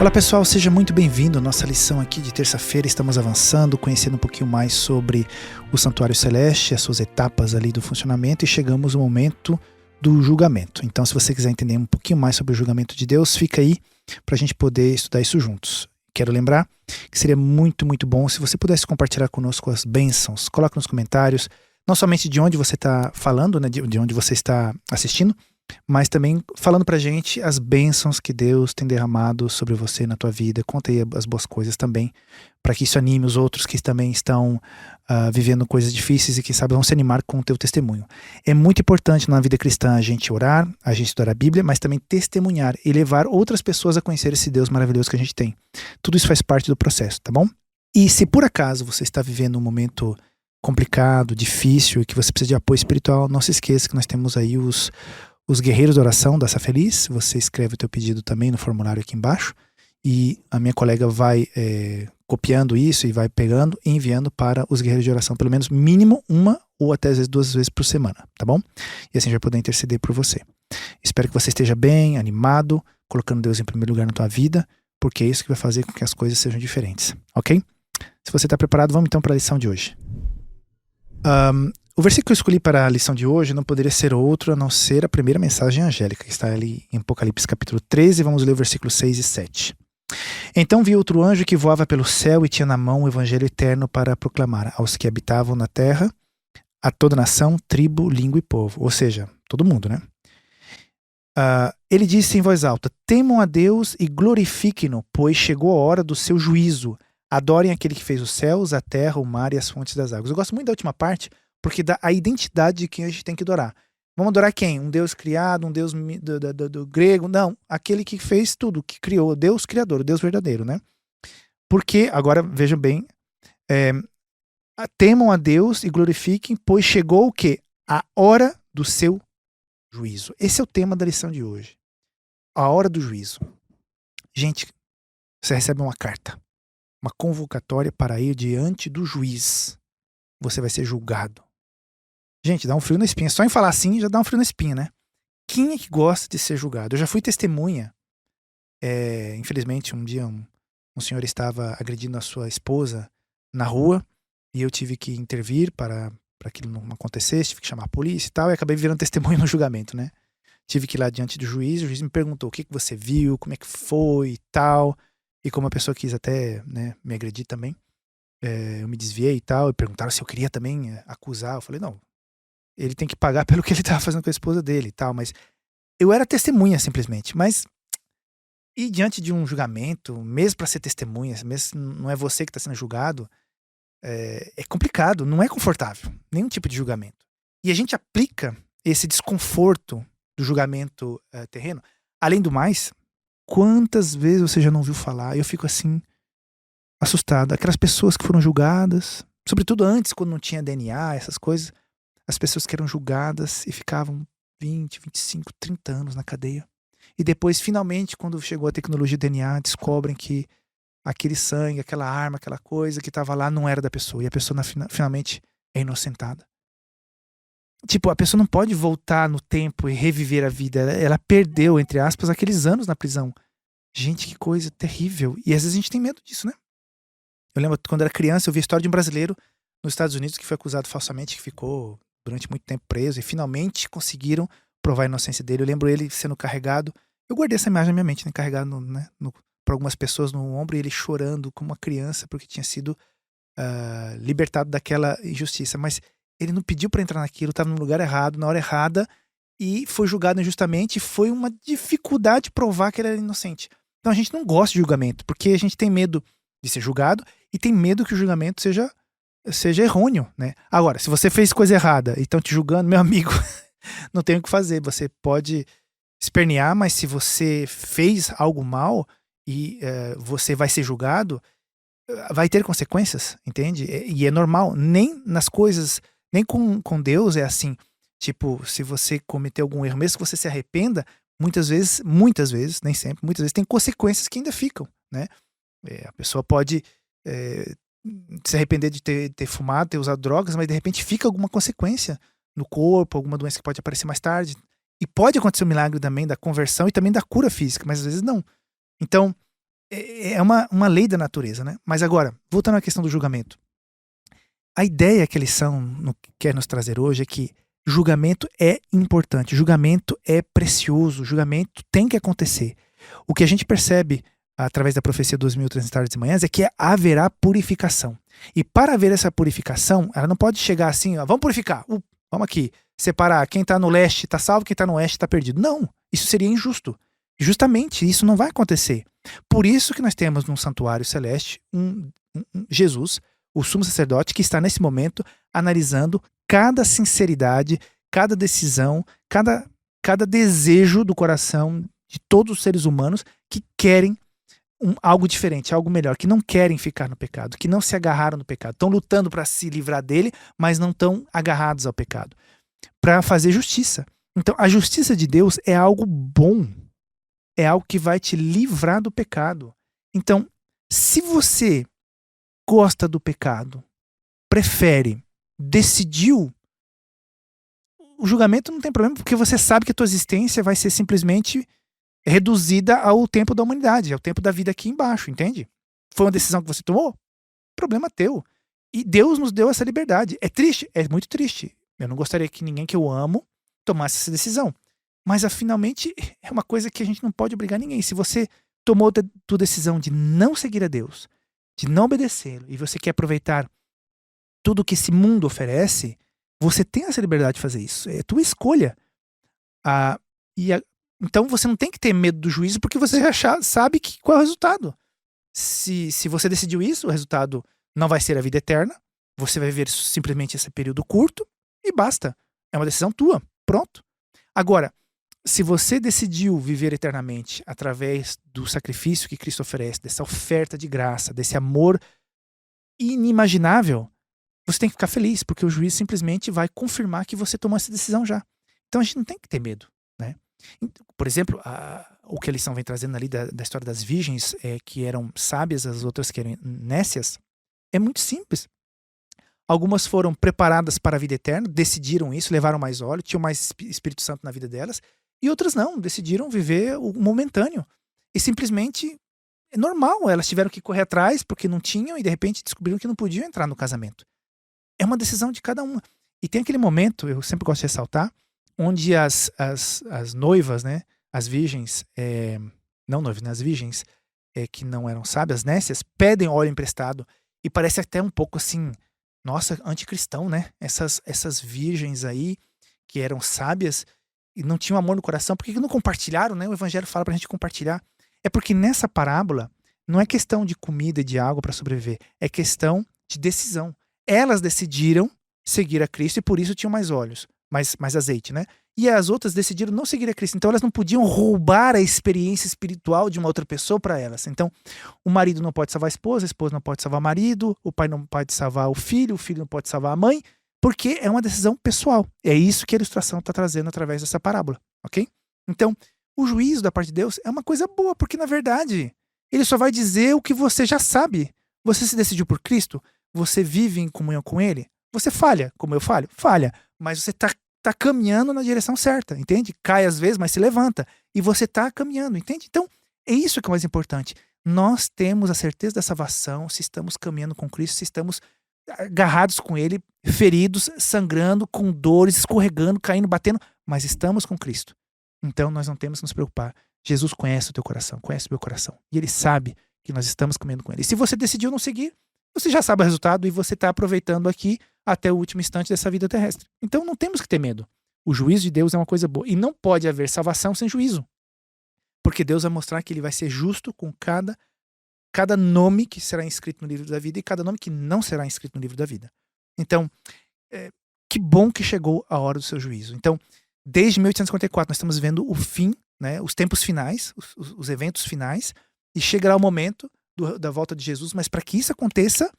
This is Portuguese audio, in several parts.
Olá pessoal, seja muito bem-vindo à nossa lição aqui de terça-feira. Estamos avançando, conhecendo um pouquinho mais sobre o Santuário Celeste, as suas etapas ali do funcionamento, e chegamos no momento do julgamento. Então, se você quiser entender um pouquinho mais sobre o julgamento de Deus, fica aí para a gente poder estudar isso juntos. Quero lembrar que seria muito, muito bom se você pudesse compartilhar conosco as bênçãos. Coloque nos comentários, não somente de onde você está falando, né, de onde você está assistindo, mas também falando pra gente as bênçãos que Deus tem derramado sobre você na tua vida. Conta aí as boas coisas também, para que isso anime os outros que também estão vivendo coisas difíceis e que sabem vão se animar com o teu testemunho. É muito importante na vida cristã a gente orar, a gente estudar a Bíblia, mas também testemunhar e levar outras pessoas a conhecer esse Deus maravilhoso que a gente tem. Tudo isso faz parte do processo, tá bom? E se por acaso você está vivendo um momento complicado, difícil e que você precisa de apoio espiritual, não se esqueça que nós temos aí os guerreiros da oração da Sa Feliz. Você escreve o teu pedido também no formulário aqui embaixo e a minha colega vai copiando isso e vai pegando e enviando para os guerreiros de oração, pelo menos mínimo uma ou até às vezes 2 vezes por semana, tá bom? E assim já poder interceder por você. Espero que você esteja bem, animado, colocando Deus em primeiro lugar na tua vida, porque é isso que vai fazer com que as coisas sejam diferentes, ok? Se você está preparado, vamos então para a lição de hoje. O versículo que eu escolhi para a lição de hoje não poderia ser outro a não ser a primeira mensagem angélica, que está ali em Apocalipse capítulo 13, vamos ler o versículo 6 e 7. Então vi outro anjo que voava pelo céu e tinha na mão o evangelho eterno para proclamar aos que habitavam na terra, a toda nação, tribo, língua e povo, ou seja, todo mundo, né? Ele disse em voz alta: temam a Deus e glorifiquem-no, pois chegou a hora do seu juízo. Adorem aquele que fez os céus, a terra, o mar e as fontes das águas. Eu gosto muito da última parte, porque dá a identidade de quem a gente tem que adorar. Vamos adorar quem? Um Deus criado, um Deus do grego? Não, aquele que fez tudo, que criou, Deus criador, o Deus verdadeiro, né? Porque, agora vejam bem, temam a Deus e glorifiquem, pois chegou o quê? A hora do seu juízo. Esse é o tema da lição de hoje. A hora do juízo. Gente, você recebe uma carta, uma convocatória para ir diante do juiz. Você vai ser julgado. Gente, dá um frio na espinha. Só em falar assim já dá um frio na espinha, né? Quem é que gosta de ser julgado? Eu já fui testemunha. Infelizmente, um dia um senhor estava agredindo a sua esposa na rua e eu tive que intervir para que aquilo não acontecesse, tive que chamar a polícia e tal, e acabei virando testemunha no julgamento, né? Tive que ir lá diante do juiz, o juiz me perguntou o que você viu, como é que foi e tal, e como a pessoa quis até, né, me agredir também, eu me desviei e tal, e perguntaram se eu queria também acusar. Eu falei, não, ele tem que pagar pelo que ele estava fazendo com a esposa dele e tal, mas eu era testemunha simplesmente. Mas ir diante de um julgamento, mesmo para ser testemunha, mesmo não é você que está sendo julgado, é complicado, não é confortável, nenhum tipo de julgamento. E a gente aplica esse desconforto do julgamento terreno. Além do mais, quantas vezes você já não ouviu falar? Eu fico assim, assustado. Aquelas pessoas que foram julgadas, sobretudo antes, quando não tinha DNA, essas coisas, as pessoas que eram julgadas e ficavam 20, 25, 30 anos na cadeia. E depois, finalmente, quando chegou a tecnologia do DNA, descobrem que aquele sangue, aquela arma, aquela coisa que estava lá não era da pessoa. E a pessoa finalmente é inocentada. Tipo, a pessoa não pode voltar no tempo e reviver a vida. Ela perdeu, entre aspas, aqueles anos na prisão. Gente, que coisa terrível. E às vezes a gente tem medo disso, né? Eu lembro, quando era criança, eu vi a história de um brasileiro nos Estados Unidos que foi acusado falsamente, que ficou durante muito tempo preso e finalmente conseguiram provar a inocência dele. Eu lembro ele sendo carregado, eu guardei essa imagem na minha mente, né? Carregado por algumas pessoas no ombro e ele chorando como uma criança porque tinha sido libertado daquela injustiça. Mas ele não pediu para entrar naquilo, estava no lugar errado, na hora errada e foi julgado injustamente e foi uma dificuldade provar que ele era inocente. Então a gente não gosta de julgamento porque a gente tem medo de ser julgado e tem medo que o julgamento seja errôneo, né? Agora, se você fez coisa errada e estão te julgando, meu amigo, não tem o que fazer. Você pode espernear, mas se você fez algo mal e você vai ser julgado, vai ter consequências, entende? E é normal. Nem nas coisas, nem com Deus é assim. Tipo, se você cometeu algum erro, mesmo que você se arrependa, muitas vezes, nem sempre, muitas vezes tem consequências que ainda ficam, né? A pessoa pode se arrepender de ter fumado, ter usado drogas, mas de repente fica alguma consequência no corpo, alguma doença que pode aparecer mais tarde. E pode acontecer um milagre também da conversão e também da cura física, mas às vezes não. Então, É uma lei da natureza, né? Mas agora, voltando à questão do julgamento. A ideia que a lição quer nos trazer hoje é que julgamento é importante, julgamento é precioso, julgamento tem que acontecer. O que a gente percebe através da profecia dos 1.300 tardes e manhãs é que haverá purificação. E para haver essa purificação, ela não pode chegar assim, ó, vamos purificar, vamos aqui, separar quem está no leste está salvo, quem está no oeste está perdido. Não, isso seria injusto. Justamente isso não vai acontecer. Por isso que nós temos no santuário celeste Jesus, o sumo sacerdote, que está nesse momento analisando cada sinceridade, cada decisão, cada desejo do coração de todos os seres humanos que querem algo diferente, algo melhor, que não querem ficar no pecado, que não se agarraram no pecado, estão lutando para se livrar dele, mas não estão agarrados ao pecado, para fazer justiça. Então, a justiça de Deus é algo bom, é algo que vai te livrar do pecado. Então, se você gosta do pecado, prefere, decidiu, o julgamento não tem problema, porque você sabe que a tua existência vai ser simplesmente reduzida ao tempo da humanidade, ao tempo da vida aqui embaixo, entende? Foi uma decisão que você tomou? Problema teu. E Deus nos deu essa liberdade. É triste? É muito triste. Eu não gostaria que ninguém que eu amo tomasse essa decisão. Mas, finalmente, é uma coisa que a gente não pode obrigar ninguém. Se você tomou a tua decisão de não seguir a Deus, de não obedecê-lo, e você quer aproveitar tudo que esse mundo oferece, você tem essa liberdade de fazer isso. É tua escolha. Então você não tem que ter medo do juízo, porque você já sabe qual é o resultado. Se você decidiu isso, o resultado não vai ser a vida eterna. Você vai viver simplesmente esse período curto e basta. É uma decisão tua. Pronto. Agora, se você decidiu viver eternamente através do sacrifício que Cristo oferece, dessa oferta de graça, desse amor inimaginável, você tem que ficar feliz, porque o juiz simplesmente vai confirmar que você tomou essa decisão já. Então a gente não tem que ter medo, né? Por exemplo, o que a lição vem trazendo ali da história das virgens, que eram sábias, as outras que eram nécias, é muito simples. Algumas foram preparadas para a vida eterna, decidiram isso, levaram mais óleo, tinham mais Espírito Santo na vida delas, e outras não, decidiram viver o momentâneo. E simplesmente é normal, elas tiveram que correr atrás porque não tinham e de repente descobriram que não podiam entrar no casamento. É uma decisão de cada uma. E tem aquele momento, eu sempre gosto de ressaltar, onde as noivas, né, as virgens, não noivas, né, as virgens que não eram sábias, nécias, pedem óleo emprestado. E parece até um pouco assim, nossa, anticristão, né? Essas virgens aí que eram sábias e não tinham amor no coração, por que não compartilharam, né? O evangelho fala pra gente compartilhar. É porque nessa parábola não é questão de comida e de água para sobreviver, é questão de decisão. Elas decidiram seguir a Cristo e por isso tinham mais óleos, mais azeite, né? E as outras decidiram não seguir a Cristo. Então elas não podiam roubar a experiência espiritual de uma outra pessoa para elas. Então o marido não pode salvar a esposa não pode salvar o marido, o pai não pode salvar o filho não pode salvar a mãe, porque é uma decisão pessoal. É isso que a ilustração está trazendo através dessa parábola, ok? Então o juízo da parte de Deus é uma coisa boa, porque na verdade ele só vai dizer o que você já sabe. Você se decidiu por Cristo, você vive em comunhão com Ele, você falha, como eu falho, falha, mas você tá caminhando na direção certa, entende? Cai às vezes, mas se levanta. E você tá caminhando, entende? Então, é isso que é o mais importante. Nós temos a certeza da salvação, se estamos caminhando com Cristo, se estamos agarrados com Ele, feridos, sangrando, com dores, escorregando, caindo, batendo, mas estamos com Cristo. Então, nós não temos que nos preocupar. Jesus conhece o teu coração, conhece o meu coração. E Ele sabe que nós estamos caminhando com Ele. E se você decidiu não seguir, você já sabe o resultado e você está aproveitando aqui até o último instante dessa vida terrestre. Então não temos que ter medo. O juízo de Deus é uma coisa boa. E não pode haver salvação sem juízo. Porque Deus vai mostrar que Ele vai ser justo com cada nome que será inscrito no livro da vida e cada nome que não será inscrito no livro da vida. Então, que bom que chegou a hora do seu juízo. Então, desde 1854 nós estamos vendo o fim, né, os tempos finais, os eventos finais, e chegará o momento da volta de Jesus, mas para que isso aconteça,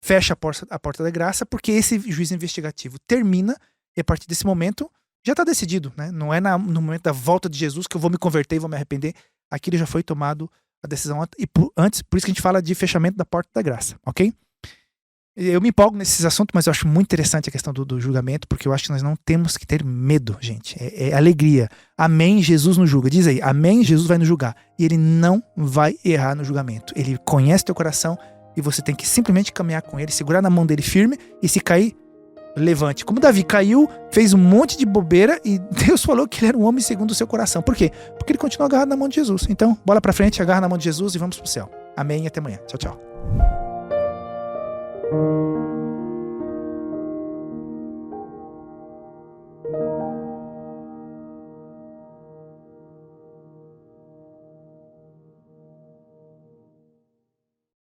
fecha a porta da graça, porque esse juízo investigativo termina e a partir desse momento já está decidido, né? Não é no momento da volta de Jesus que eu vou me converter e vou me arrepender. Aquilo já foi tomado a decisão antes, por isso que a gente fala de fechamento da porta da graça, ok? Eu me empolgo nesses assuntos, mas eu acho muito interessante a questão do julgamento, porque eu acho que nós não temos que ter medo, gente. É alegria. Amém, Jesus nos julga. Diz aí, amém, Jesus vai nos julgar. E ele não vai errar no julgamento. Ele conhece teu coração e você tem que simplesmente caminhar com ele, segurar na mão dele firme e se cair, levante. Como Davi caiu, fez um monte de bobeira e Deus falou que ele era um homem segundo o seu coração. Por quê? Porque ele continua agarrado na mão de Jesus. Então, bola pra frente, agarra na mão de Jesus e vamos pro céu. Amém e até amanhã. Tchau, tchau.